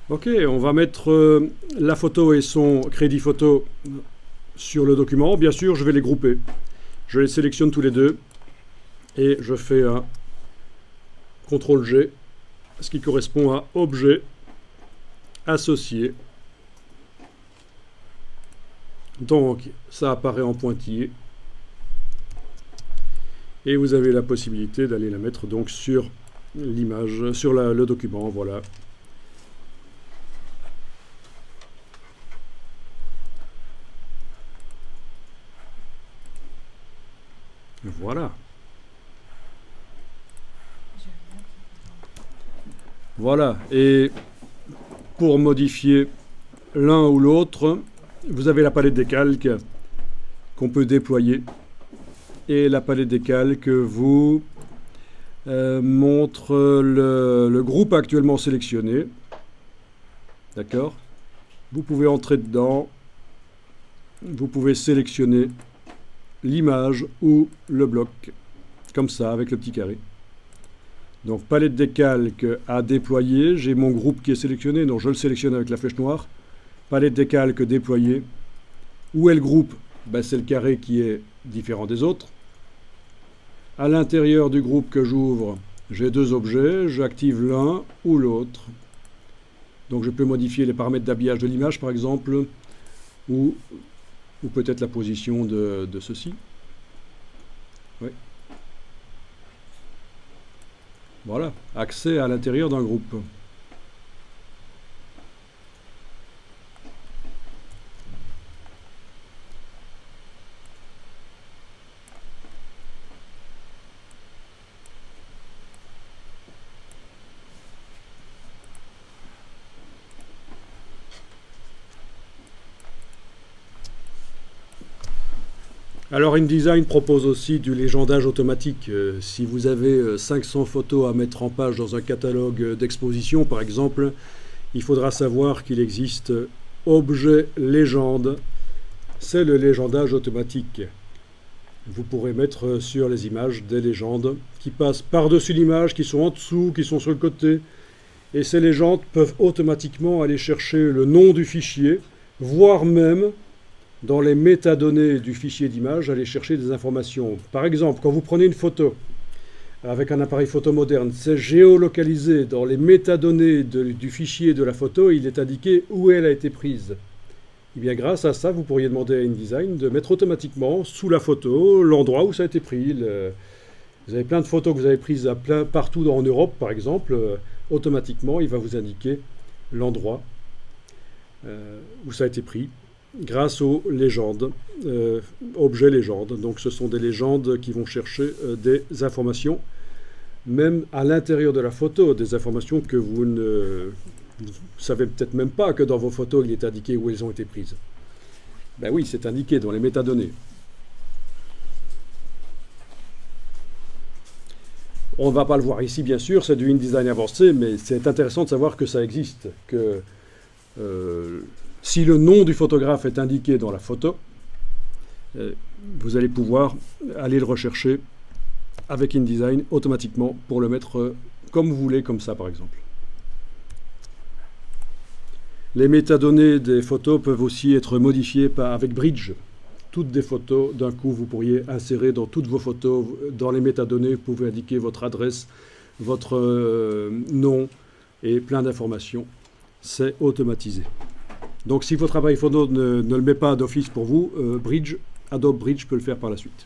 Ok, on va mettre la photo et son crédit photo sur le document. Bien sûr, je vais les grouper. Je les sélectionne tous les deux et je fais un CTRL-G, ce qui correspond à objet associé. Donc, ça apparaît en pointillé. Et vous avez la possibilité d'aller la mettre donc sur l'image, sur le document, voilà. Voilà. Voilà. Et pour modifier l'un ou l'autre, vous avez la palette des calques qu'on peut déployer. Et la palette des calques vous montre le groupe actuellement sélectionné. D'accord? Vous pouvez entrer dedans. Vous pouvez sélectionner l'image ou le bloc, comme ça, avec le petit carré. Donc, palette des calques à déployer. J'ai mon groupe qui est sélectionné, donc je le sélectionne avec la flèche noire. Palette des calques déployée. Où est le groupe? Ben, c'est le carré qui est différent des autres. À l'intérieur du groupe que j'ouvre, j'ai deux objets. J'active l'un ou l'autre. Donc, je peux modifier les paramètres d'habillage de l'image, par exemple, ou peut-être la position de ceci. Oui. Voilà, accès à l'intérieur d'un groupe. Alors InDesign propose aussi du légendage automatique. Si vous avez 500 photos à mettre en page dans un catalogue d'exposition, par exemple, il faudra savoir qu'il existe objet légende. C'est le légendage automatique. Vous pourrez mettre sur les images des légendes qui passent par-dessus l'image, qui sont en dessous, qui sont sur le côté. Et ces légendes peuvent automatiquement aller chercher le nom du fichier, voire même dans les métadonnées du fichier d'image, aller chercher des informations. Par exemple, quand vous prenez une photo avec un appareil photo moderne, c'est géolocalisé dans les métadonnées du fichier de la photo, il est indiqué où elle a été prise. Et bien grâce à ça, vous pourriez demander à InDesign de mettre automatiquement sous la photo l'endroit où ça a été pris. Vous avez plein de photos que vous avez prises partout en Europe, par exemple. Automatiquement, il va vous indiquer l'endroit où ça a été pris, grâce aux légendes, objets légendes. Donc ce sont des légendes qui vont chercher des informations, même à l'intérieur de la photo, des informations que vous ne savez peut-être même pas que dans vos photos, il est indiqué où elles ont été prises. Ben oui, c'est indiqué dans les métadonnées. On ne va pas le voir ici, bien sûr, c'est du InDesign avancé, mais c'est intéressant de savoir que ça existe, que si le nom du photographe est indiqué dans la photo, vous allez pouvoir aller le rechercher avec InDesign automatiquement pour le mettre comme vous voulez, comme ça par exemple. Les métadonnées des photos peuvent aussi être modifiées avec Bridge. Toutes des photos, d'un coup, vous pourriez insérer dans toutes vos photos, dans les métadonnées, vous pouvez indiquer votre adresse, votre nom et plein d'informations. C'est automatisé. Donc si votre appareil photo ne le met pas d'office pour vous, Adobe Bridge peut le faire par la suite.